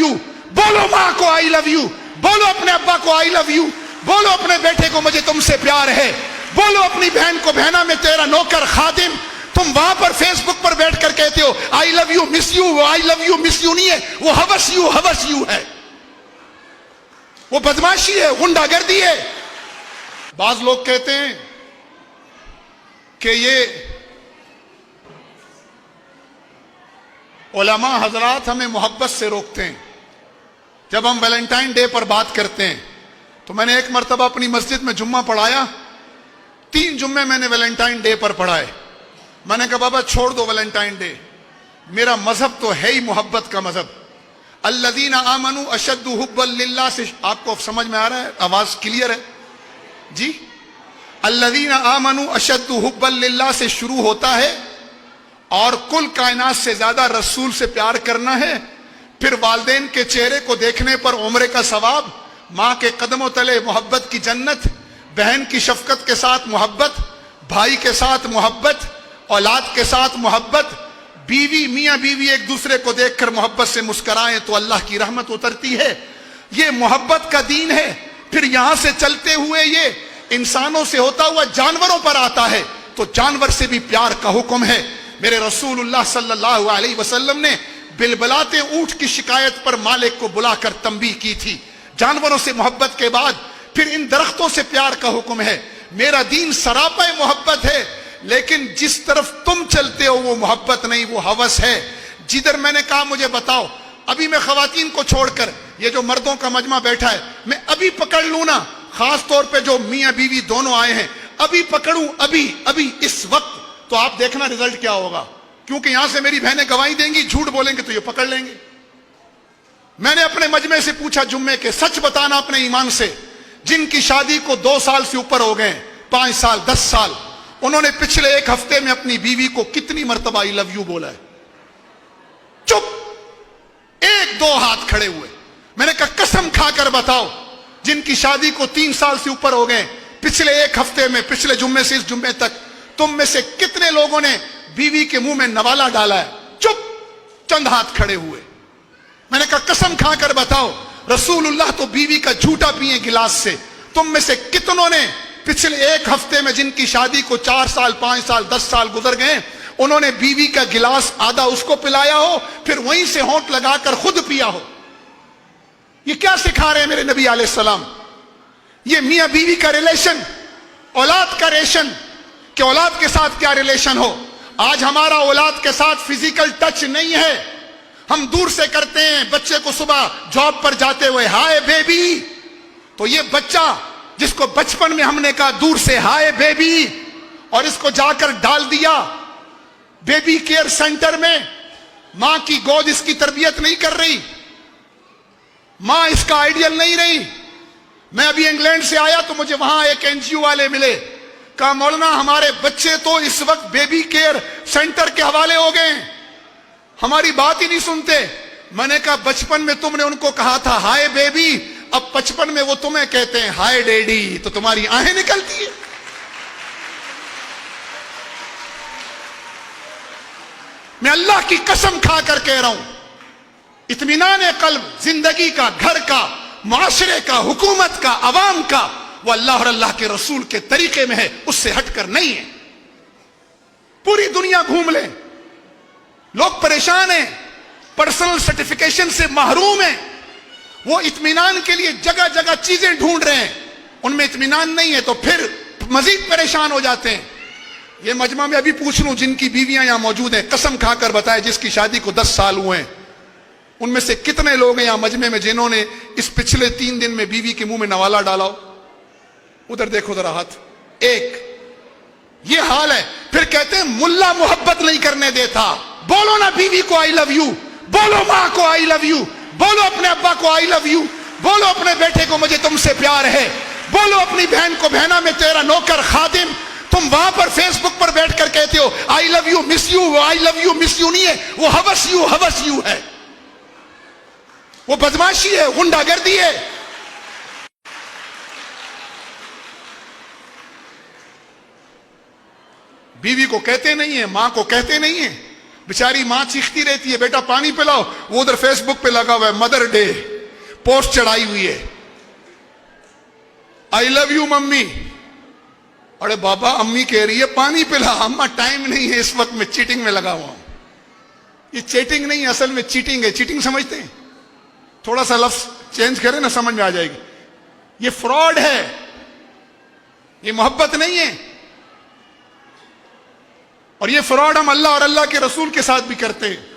You, बोलो माँ को आई लव यू, बोलो अपने अब्बा को आई लव यू, बोलो अपने बेटे को मुझे तुमसे प्यार है, बोलो अपनी बहन को बहना मैं तेरा नौकर खादिम। तुम वहां पर फेसबुक पर बैठकर कहते हो I love you miss you, वो I love you miss you नहीं है, वो हवस यू है, वो बदमाशी है, गुंडागर्दी है। बाज लोग कहते हैं कि ये उलमा हजरात हमें मोहब्बत से रोकते हैं। जब हम वैलेंटाइन डे पर बात करते हैं तो मैंने एक मरतबा अपनी मस्जिद में जुम्मा पढ़ाया, 3 जुम्मे मैंने वैलेंटाइन डे पर पढ़ाए। मैंने कहा बाबा छोड़ दो वैलेंटाइन डे, मेरा मजहब तो है ही मोहब्बत का मजहब। अल्लज़ीना आमनू अशद्दु हुब्बन लिल्लाह से, आपको समझ में आ रहा है, आवाज क्लियर है जी? अल्लज़ीना आमनू अशद्दु हुब्बन लिल्लाह से शुरू होता है और कुल कायनात से ज्यादा रसूल से प्यार करना है। फिर वालिदैन के चेहरे को देखने पर उम्रे का सवाब, माँ के कदमों तले मोहब्बत की जन्नत, बहन की शफकत के साथ मोहब्बत, भाई के साथ मोहब्बत, औलाद के साथ मोहब्बत, बीवी मियाँ बीवी एक दूसरे को देखकर मोहब्बत से मुस्कराएं तो अल्लाह की रहमत उतरती है। ये मोहब्बत का दीन है। फिर यहां से चलते हुए ये इंसानों से होता हुआ जानवरों पर आता है तो जानवर से भी प्यार का हुक्म है। मेरे रसूलुल्लाह सल्लल्लाहु अलैहि वसल्लम ने बिलबलाते ऊंट की शिकायत पर मालिक को बुलाकर तंबीह की थी। जानवरों से मोहब्बत के बाद फिर इन दरख्तों से प्यार का हुक्म है। मेरा दीन सरापा मोहब्बत है, लेकिन जिस तरफ तुम चलते हो वो मोहब्बत नहीं, वो हवस है। जिधर मैंने कहा मुझे बताओ, अभी मैं खवातीन को छोड़कर ये जो मर्दों का मजमा बैठा है मैं अभी पकड़ लूं ना, खास तौर पे जो मियाँ बीवी दोनों आए हैं, अभी पकड़ूं अभी इस वक्त, तो आप देखना रिजल्ट क्या होगा। क्योंकि यहां से मेरी बहनें गवाही देंगी, झूठ बोलेंगे तो ये पकड़ लेंगे। मैंने अपने मजमे से पूछा जुम्मे के, सच बताना अपने ईमान से, जिनकी शादी को 2 साल से ऊपर हो गए, 5 साल 10 साल, उन्होंने पिछले 1 हफ्ते में अपनी बीवी को कितनी मर्तबा आई लव यू बोला है? चुप, 1-2 हाथ खड़े हुए। मैंने कहा कसम खाकर बताओ, जिनकी शादी को 3 साल से ऊपर हो गए, पिछले 1 हफ्ते में, पिछले जुम्मे से इस जुम्मे तक, तुम में से कितने लोगों ने बीवी के मुंह में नवाला डाला है? चुप, चंद हाथ खड़े हुए। मैंने कहा कसम खाकर बताओ, रसूलुल्लाह तो बीवी का झूठा पिए गिलास से। तुम में से कितनों ने पिछले 1 हफ्ते में, जिनकी शादी को 4 साल 5 साल 10 साल गुजर गए, उन्होंने बीवी का गिलास आधा उसको पिलाया हो, फिर वहीं से होंठ लगाकर खुद पिया हो? ये क्या सिखा रहे हैं मेरे नबी अलैहि सलाम? ये मियां बीवी का रिलेशन, औलाद का रेशन, कि औलाद के साथ क्या रिलेशन हो। आज हमारा औलाद के साथ फिजिकल टच नहीं है, हम दूर से करते हैं। बच्चे को सुबह जॉब पर जाते हुए हाय बेबी, तो ये बच्चा जिसको बचपन में हमने कहा दूर से हाय बेबी, और इसको जाकर डाल दिया बेबी केयर सेंटर में, मां की गोद इसकी तरबियत नहीं कर रही, मां इसका आइडियल नहीं रही। मैं अभी इंग्लैंड से आया तो मुझे वहां एक एनजीओ वाले मिले, कहा मौलाना हमारे बच्चे तो इस वक्त बेबी केयर सेंटर के हवाले हो गए, हमारी बात ही नहीं सुनते। मैंने कहा बचपन में तुमने उनको कहा था हाय बेबी, अब 55 में वो तुम्हें कहते हैं हाय डैडी, तो तुम्हारी आहें निकलती है। मैं अल्लाह की कसम खाकर कह रहा हूं, इत्मीनान कल्ब जिंदगी का, घर का, मुआशरे का, हुकूमत का, अवाम का, वो अल्लाह और अल्लाह के रसूल के तरीके में है, उससे हटकर नहीं है। पूरी दुनिया घूम ले, लोग परेशान हैं, पर्सनल सर्टिफिकेशन से महरूम हैं, वो इत्मीनान के लिए जगह जगह चीजें ढूंढ रहे हैं, उनमें इत्मीनान नहीं है तो फिर मजीद परेशान हो जाते हैं। ये मजमा में अभी पूछ लूं, जिनकी बीवियां यहां मौजूद हैं, कसम खाकर बताए जिसकी शादी को 10 साल हुए हैं, उनमें से कितने लोग हैं यहां मजमे में जिन्होंने इस पिछले 3 दिन में बीवी के मुंह में नवाला डाला हो? उधर देखो जरा हाथ। एक ये हाल है। फिर कहते हैं मुल्ला मोहब्बत नहीं करने देता। बोलो ना बीवी को आई लव यू, बोलो माँ को आई लव यू, बोलो अपने अब्बा को आई लव यू, बोलो अपने बेटे को मुझे तुमसे प्यार है, बोलो अपनी बहन को बहना मैं तेरा नौकर खादिम। तुम वहां पर फेसबुक पर बैठकर कहते हो I love you miss you, वो I love you miss you नहीं है, वो हवस यू है, वो बदमाशी है, गुंडागर्दी है। बीवी को कहते नहीं है, मां को कहते नहीं है, बेचारी माँ चीखती रहती है, बेटा पानी पिलाओ, वो उधर फेसबुक पे लगा हुआ है, मदर डे पोस्ट चढ़ाई हुई है, आई लव यू मम्मी। अरे बाबा, अम्मी कह रही है पानी पिला, अम्मा टाइम नहीं है इस वक्त, मैं चीटिंग में लगा हुआ हूं। ये चीटिंग नहीं, असल में चीटिंग है। चीटिंग समझते हैं? थोड़ा सा लफ्ज चेंज करें ना, समझ में आ जाएगी। ये फ्रॉड है, ये मोहब्बत नहीं है। और ये फ्रॉड हम अल्लाह और अल्लाह के रसूल के साथ भी करते हैं।